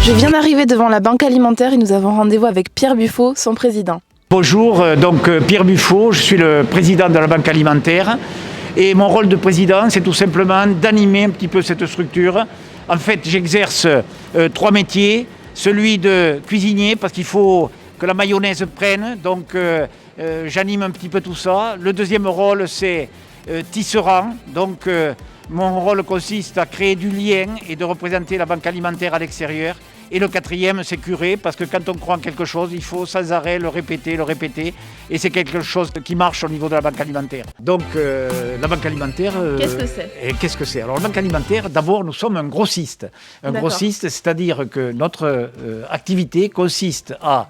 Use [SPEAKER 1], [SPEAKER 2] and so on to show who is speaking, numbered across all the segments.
[SPEAKER 1] Je viens d'arriver devant la banque alimentaire et nous avons rendez-vous avec Pierre Buffo, son président.
[SPEAKER 2] Bonjour, donc Pierre Buffo, je suis le président de la banque alimentaire et mon rôle de président c'est tout simplement d'animer un petit peu cette structure. En fait j'exerce 3 métiers, celui de cuisinier parce qu'il faut que la mayonnaise prenne, donc j'anime un petit peu tout ça. Le deuxième rôle c'est tisserand, donc mon rôle consiste à créer du lien et de représenter la banque alimentaire à l'extérieur. Et le quatrième, c'est curé, parce que quand on croit en quelque chose, il faut sans arrêt le répéter. Et c'est quelque chose qui marche au niveau de la banque alimentaire. Donc, la banque alimentaire...
[SPEAKER 1] Qu'est-ce que c'est ?
[SPEAKER 2] Qu'est-ce que c'est ? Alors, la banque alimentaire, d'abord, nous sommes un grossiste. Un grossiste, c'est-à-dire que notre activité consiste à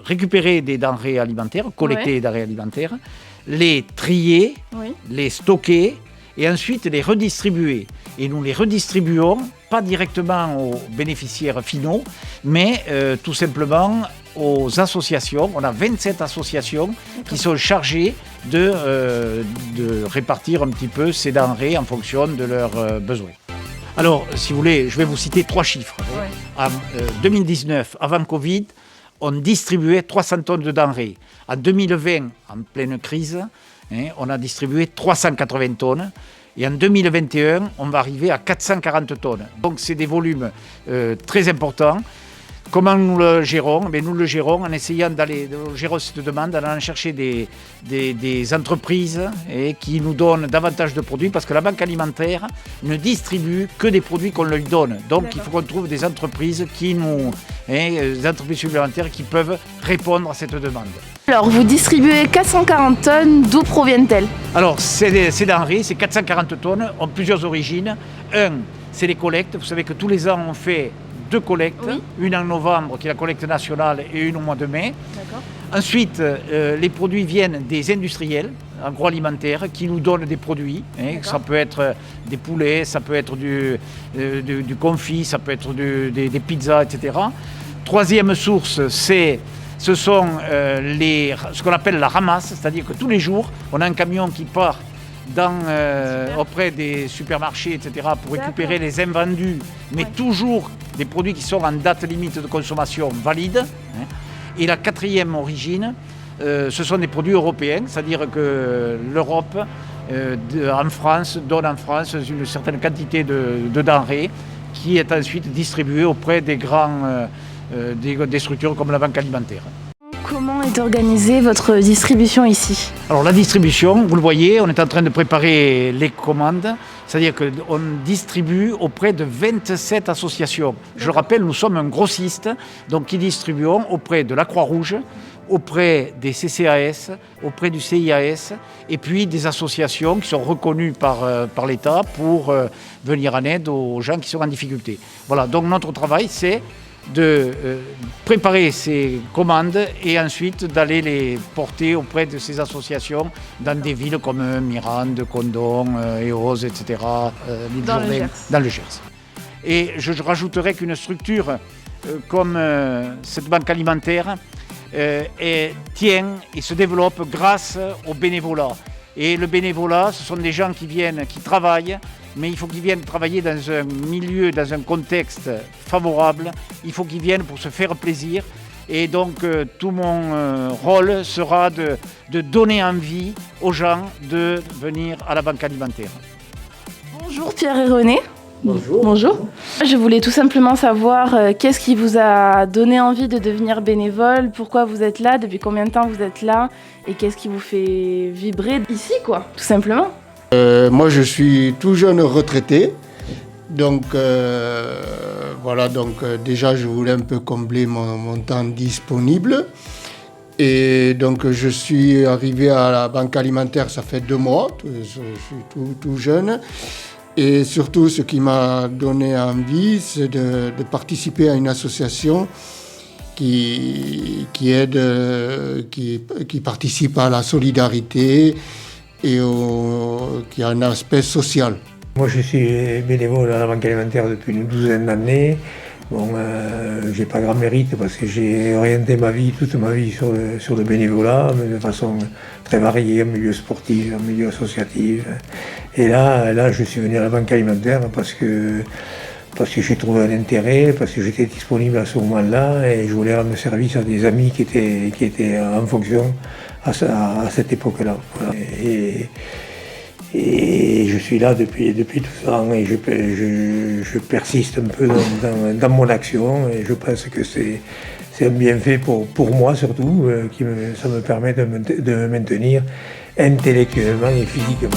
[SPEAKER 2] récupérer des denrées alimentaires, collecter des denrées alimentaires, les trier, les stocker, et ensuite les redistribuer. Et nous les redistribuons, pas directement aux bénéficiaires finaux, mais tout simplement aux associations. On a 27 associations qui sont chargées de répartir un petit peu ces denrées en fonction de leurs besoins. Alors, si vous voulez, je vais vous citer 3 chiffres. En 2019, avant Covid, on distribuait 300 tonnes de denrées. En 2020, en pleine crise, on a distribué 380 tonnes. Et en 2021, on va arriver à 440 tonnes. Donc c'est des volumes très importants. Comment nous le gérons ? Nous le gérons en essayant d'aller gérer cette demande, en allant chercher des entreprises qui nous donnent davantage de produits, parce que la banque alimentaire ne distribue que des produits qu'on lui donne. Donc il faut qu'on trouve des entreprises des entreprises supplémentaires qui peuvent répondre à cette demande.
[SPEAKER 1] Alors vous distribuez 440 tonnes, d'où proviennent-elles ?
[SPEAKER 2] Alors ces denrées, ces 440 tonnes, ont plusieurs origines. Un, c'est les collectes. Vous savez que tous les ans on fait 2 collectes, une en novembre qui est la collecte nationale et une au mois de mai. Ensuite, les produits viennent des industriels agroalimentaires qui nous donnent des produits. Ça peut être des poulets, ça peut être du confit, ça peut être des pizzas, etc. Troisième source, ce sont ce qu'on appelle la ramasse, c'est-à-dire que tous les jours, on a un camion qui part auprès des supermarchés, etc., pour récupérer les invendus, mais toujours des produits qui sont en date limite de consommation valide. Et la 4e origine, ce sont des produits européens, c'est-à-dire que l'Europe, en France, donne en France une certaine quantité de denrées qui est ensuite distribuée auprès des des structures comme la banque alimentaire.
[SPEAKER 1] Comment est organisée votre distribution ici ?
[SPEAKER 2] Alors la distribution, vous le voyez, on est en train de préparer les commandes, c'est-à-dire qu'on distribue auprès de 27 associations. Je le rappelle, nous sommes un grossiste, donc qui distribuons auprès de la Croix-Rouge, auprès des CCAS, auprès du CIAS, et puis des associations qui sont reconnues par l'État pour venir en aide aux gens qui sont en difficulté. Voilà, donc notre travail, c'est de préparer ces commandes et ensuite d'aller les porter auprès de ces associations dans des villes comme Mirande, Condom, Eauze, etc., dans le Gers. Et je rajouterais qu'une structure comme cette banque alimentaire tient et se développe grâce au bénévolat. Et le bénévolat, ce sont des gens qui viennent, qui travaillent, mais il faut qu'ils viennent travailler dans un milieu, dans un contexte favorable. Il faut qu'ils viennent pour se faire plaisir. Et donc, tout mon rôle sera de donner envie aux gens de venir à la banque alimentaire.
[SPEAKER 1] Bonjour Pierre et René.
[SPEAKER 2] Bonjour.
[SPEAKER 1] Bonjour. Je voulais tout simplement savoir qu'est-ce qui vous a donné envie de devenir bénévole, pourquoi vous êtes là, depuis combien de temps vous êtes là, et qu'est-ce qui vous fait vibrer ici, quoi, tout simplement.
[SPEAKER 3] Moi, je suis tout jeune retraité, donc déjà, je voulais un peu combler mon temps disponible. Et donc, je suis arrivé à la banque alimentaire, ça fait 2 mois, je suis tout jeune. Et surtout, ce qui m'a donné envie, c'est de participer à une association qui aide, qui participe à la solidarité et qui a un aspect social.
[SPEAKER 4] Moi, je suis bénévole à la banque alimentaire depuis une 12aine d'années. Bon, j'ai pas grand mérite parce que j'ai orienté toute ma vie sur le bénévolat, mais de façon très variée, en milieu sportif, en milieu associatif. Et là, je suis venu à la banque alimentaire parce que parce que j'ai trouvé un intérêt, parce que j'étais disponible à ce moment-là et je voulais rendre service à des amis qui étaient en fonction à cette époque-là. Voilà. Et je suis là depuis tout ça et je persiste un peu dans mon action et je pense que c'est un bienfait pour moi surtout, ça me permet de me maintenir intellectuellement et physiquement.